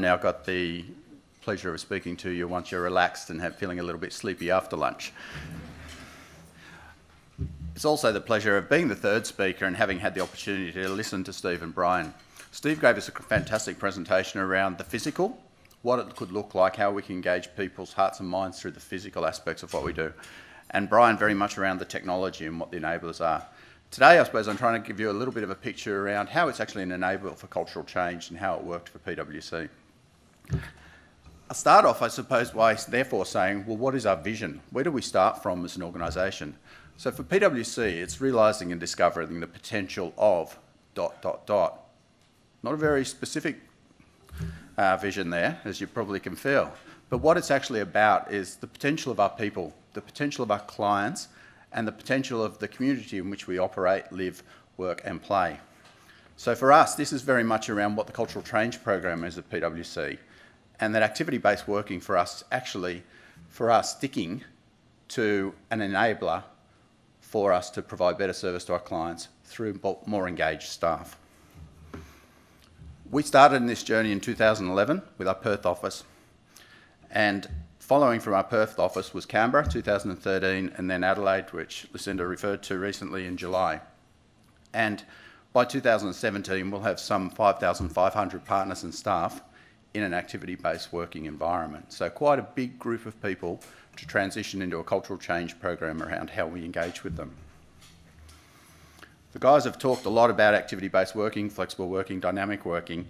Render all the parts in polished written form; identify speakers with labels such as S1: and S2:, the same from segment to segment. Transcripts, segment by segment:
S1: now got the pleasure of speaking to you once you're relaxed and feeling a little bit sleepy after lunch. It's also the pleasure of being the third speaker and having had the opportunity to listen to Steve and Brian. Steve gave us a fantastic presentation around the physical, what it could look like, how we can engage people's hearts and minds through the physical aspects of what we do. And Brian very much around the technology and what the enablers are. Today, I suppose I'm trying to give you a little bit of a picture around how it's actually an enabler for cultural change and how it worked for PwC. I'll start off, I suppose, by therefore saying, well, what is our vision? Where do we start from as an organisation? So for PwC, it's realising and discovering the potential of ... Not a very specific vision there, as you probably can feel. But what it's actually about is the potential of our people, the potential of our clients, and the potential of the community in which we operate, live, work and play. So for us, this is very much around what the cultural change program is at PwC, and that activity-based working for us actually, for us, sticking to an enabler for us to provide better service to our clients through more engaged staff. We started in this journey in 2011 with our Perth office, and following from our Perth office was Canberra, 2013, and then Adelaide, which Lucinda referred to recently in July. And by 2017, we'll have some 5,500 partners and staff in an activity-based working environment. So quite a big group of people to transition into a cultural change program around how we engage with them. The guys have talked a lot about activity-based working, flexible working, dynamic working,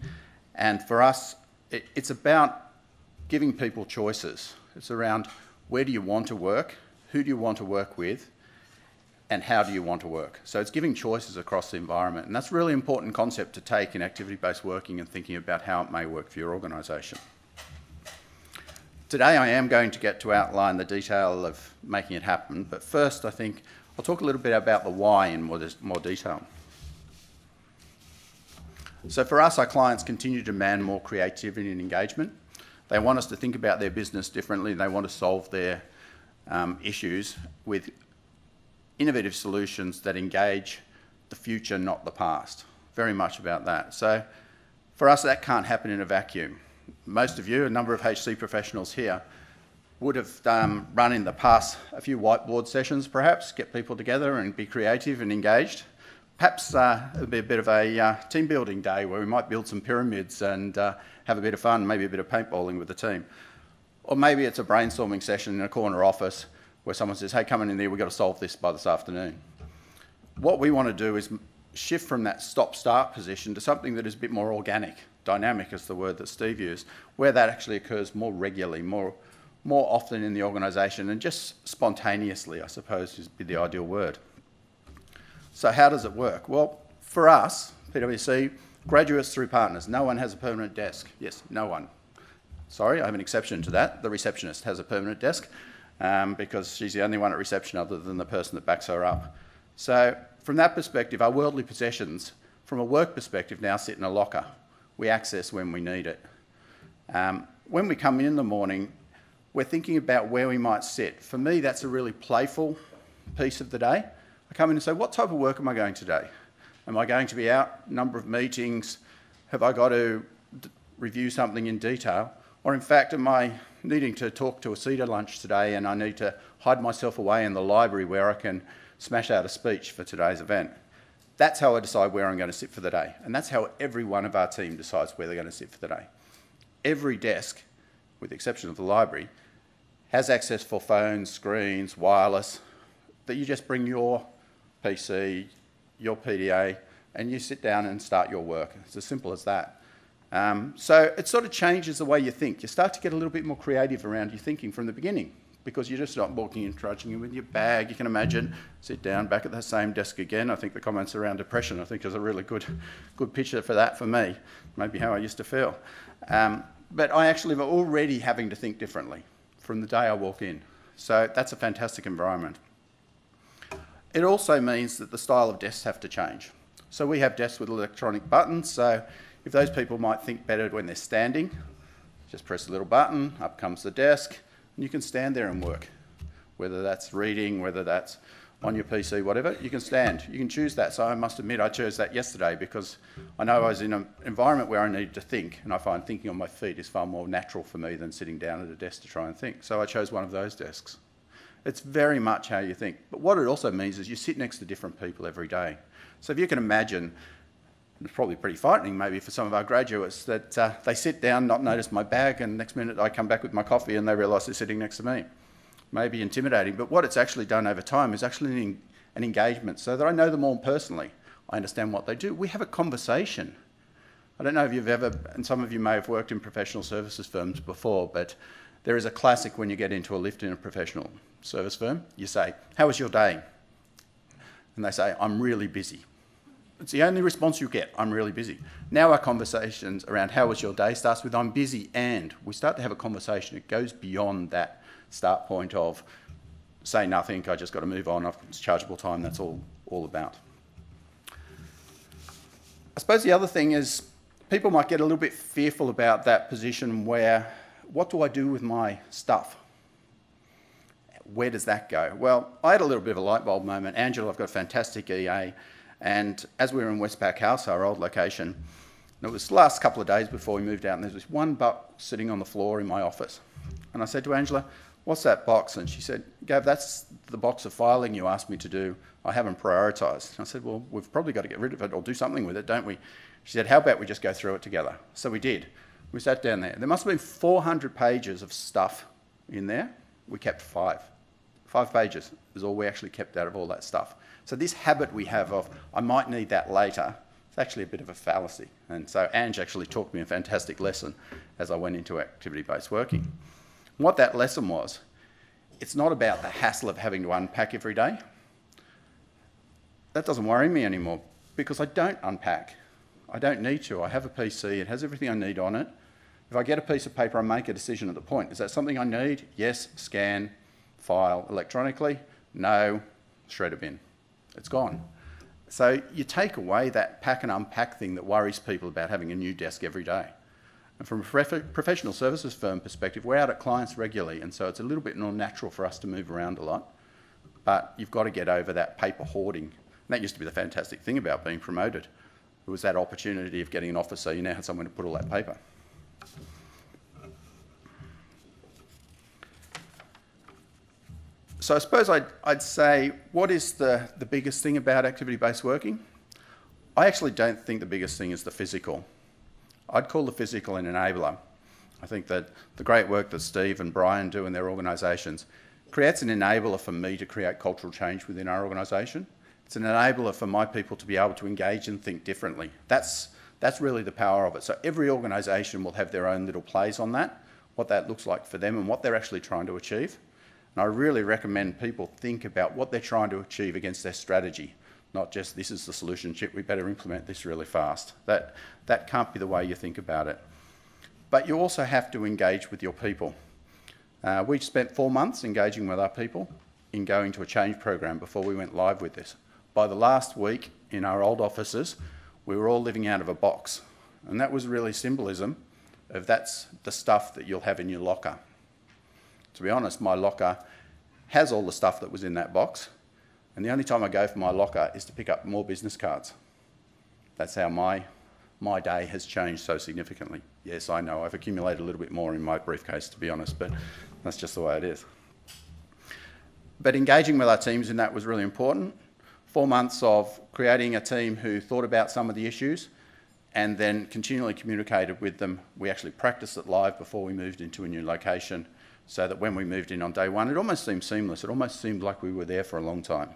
S1: and for us, it's about giving people choices. It's around where do you want to work, who do you want to work with, and how do you want to work. So it's giving choices across the environment, and that's a really important concept to take in activity-based working and thinking about how it may work for your organisation. Today I am going to get to outline the detail of making it happen, but first I think I'll talk a little bit about the why in more detail. So for us, our clients continue to demand more creativity and engagement. They want us to think about their business differently. They want to solve their issues with innovative solutions that engage the future, not the past. Very much about that. So for us, that can't happen in a vacuum. Most of you, a number of HC professionals here, would have run in the past a few whiteboard sessions perhaps, get people together and be creative and engaged. Perhaps it'll be a bit of a team building day where we might build some pyramids and have a bit of fun, maybe a bit of paintballing with the team. Or maybe it's a brainstorming session in a corner office where someone says, hey, come in there, we've got to solve this by this afternoon. What we want to do is shift from that stop-start position to something that is a bit more organic. Dynamic is the word that Steve used, where that actually occurs more regularly, more often in the organisation, and just spontaneously, I suppose, would be the ideal word. So how does it work? Well, for us, PwC, graduates through partners. No one has a permanent desk. Yes, no one. Sorry, I have an exception to that. The receptionist has a permanent desk because she's the only one at reception other than the person that backs her up. So from that perspective, our worldly possessions, from a work perspective, now sit in a locker. We access when we need it. When we come in the morning, we're thinking about where we might sit. For me, that's a really playful piece of the day. I come in and say, what type of work am I going today? Am I going to be out, number of meetings? Have I got to review something in detail? Or in fact, am I needing to talk to a CEDA lunch today and I need to hide myself away in the library where I can smash out a speech for today's event? That's how I decide where I'm going to sit for the day. And that's how every one of our team decides where they're going to sit for the day. Every desk, with the exception of the library, has access for phones, screens, wireless, that you just bring your PC, your PDA, and you sit down and start your work. It's as simple as that. So it sort of changes the way you think. You start to get a little bit more creative around your thinking from the beginning, because you're just not walking and trudging in with your bag. You can imagine, sit down back at the same desk again. I think the comments around depression, I think, is a really good picture for that for me, maybe how I used to feel. But I actually am already having to think differently from the day I walk in. So that's a fantastic environment. It also means that the style of desks have to change. So we have desks with electronic buttons, so if those people might think better when they're standing, just press a little button, up comes the desk, and you can stand there and work, whether that's reading, whether that's on your PC, whatever, you can stand. You can choose that. So I must admit I chose that yesterday because I know I was in an environment where I needed to think, and I find thinking on my feet is far more natural for me than sitting down at a desk to try and think. So I chose one of those desks. It's very much how you think. But what it also means is you sit next to different people every day. So if you can imagine, it's probably pretty frightening maybe for some of our graduates, that they sit down, not notice my bag, and next minute I come back with my coffee and they realise they're sitting next to me. Maybe intimidating, but what it's actually done over time is actually an engagement so that I know them all personally. I understand what they do. We have a conversation. I don't know if you've ever, and some of you may have worked in professional services firms before, but there is a classic when you get into a lift in a professional service firm. You say, "How was your day?" And they say, "I'm really busy." It's the only response you get, "I'm really busy." Now our conversations around "How was your day?" starts with "I'm busy," and we start to have a conversation. It goes beyond that start point of say nothing, I just got to move on, it's chargeable time, that's all about. I suppose the other thing is people might get a little bit fearful about that position where, what do I do with my stuff? Where does that go? Well, I had a little bit of a light bulb moment. Angela, I've got a fantastic EA, and as we were in Westpac House, our old location, and it was the last couple of days before we moved out, and there was this one box sitting on the floor in my office. And I said to Angela, "What's that box?" And she said, "Gav, that's the box of filing you asked me to do. I haven't prioritised." And I said, "Well, we've probably got to get rid of it or do something with it, don't we?" She said, "How about we just go through it together?" So we did. We sat down there. There must have been 400 pages of stuff in there. We kept 5. 5 pages is all we actually kept out of all that stuff. So this habit we have of, I might need that later, it's actually a bit of a fallacy. And so Ange actually taught me a fantastic lesson as I went into activity-based working. What that lesson was, it's not about the hassle of having to unpack every day. That doesn't worry me anymore because I don't unpack. I don't need to. I have a PC, it has everything I need on it. If I get a piece of paper, I make a decision at the point. Is that something I need? Yes, scan, file electronically. No, shred a bin. It's gone. So you take away that pack and unpack thing that worries people about having a new desk every day. And from a professional services firm perspective, we're out at clients regularly, and so it's a little bit more natural for us to move around a lot. But you've got to get over that paper hoarding. And that used to be the fantastic thing about being promoted. It was that opportunity of getting an office, so you now had somewhere to put all that paper. So I suppose I'd say, what is the biggest thing about activity-based working? I actually don't think the biggest thing is the physical. I'd call the physical an enabler. I think that the great work that Steve and Brian do in their organisations creates an enabler for me to create cultural change within our organisation. It's an enabler for my people to be able to engage and think differently. That's really the power of it. So every organisation will have their own little plays on that, what that looks like for them and what they're actually trying to achieve. And I really recommend people think about what they're trying to achieve against their strategy, not just this is the solution chip, we better implement this really fast. That can't be the way you think about it. But you also have to engage with your people. We spent 4 months engaging with our people in going to a change program before we went live with this. By the last week in our old offices, we were all living out of a box. And that was really symbolism of that's the stuff that you'll have in your locker. To be honest, my locker has all the stuff that was in that box. And the only time I go for my locker is to pick up more business cards. That's how my day has changed so significantly. Yes, I know, I've accumulated a little bit more in my briefcase, to be honest, but that's just the way it is. But engaging with our teams in that was really important. 4 months of creating a team who thought about some of the issues and then continually communicated with them. We actually practiced it live before we moved into a new location so that when we moved in on day one, it almost seemed seamless. It almost seemed like we were there for a long time.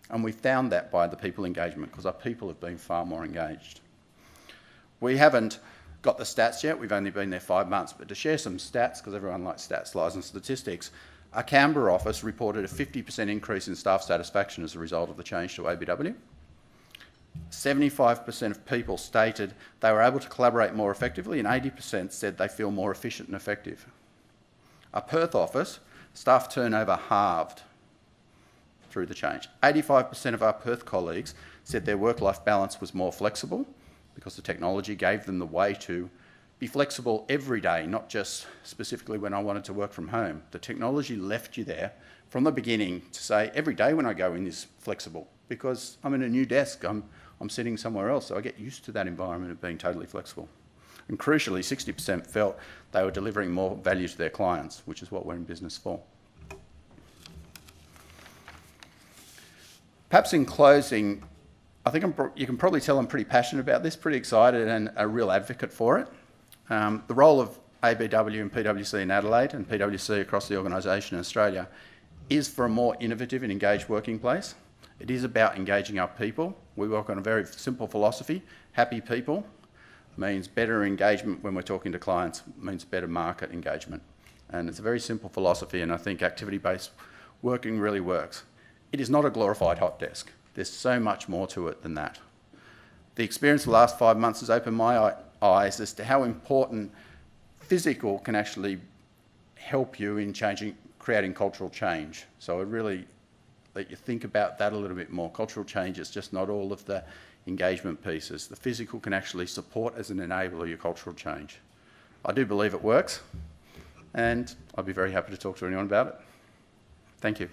S1: And we found that by the people engagement because our people have been far more engaged. We haven't got the stats yet. We've only been there 5 months, but to share some stats, because everyone likes stats, slides and statistics, our Canberra office reported a 50% increase in staff satisfaction as a result of the change to ABW. 75% of people stated they were able to collaborate more effectively and 80% said they feel more efficient and effective. Our Perth office, staff turnover halved through the change. 85% of our Perth colleagues said their work-life balance was more flexible because the technology gave them the way to be flexible every day, not just specifically when I wanted to work from home. The technology left you there from the beginning to say every day when I go in is flexible, because I'm in a new desk, I'm sitting somewhere else, so I get used to that environment of being totally flexible. And crucially, 60% felt they were delivering more value to their clients, which is what we're in business for. Perhaps in closing, I think you can probably tell I'm pretty passionate about this, pretty excited and a real advocate for it. The role of ABW and PwC in Adelaide and PwC across the organisation in Australia is for a more innovative and engaged working place. It is about engaging our people. We work on a very simple philosophy. Happy people means better engagement when we're talking to clients, means better market engagement. And it's a very simple philosophy, and I think activity-based working really works. It is not a glorified hot desk. There's so much more to it than that. The experience of the last 5 months has opened my eyes as to how important physical can actually help you in creating cultural change. So I really let you think about that a little bit more. Cultural change is just not all of the engagement pieces. The physical can actually support as an enabler of your cultural change. I do believe it works, and I'd be very happy to talk to anyone about it. Thank you.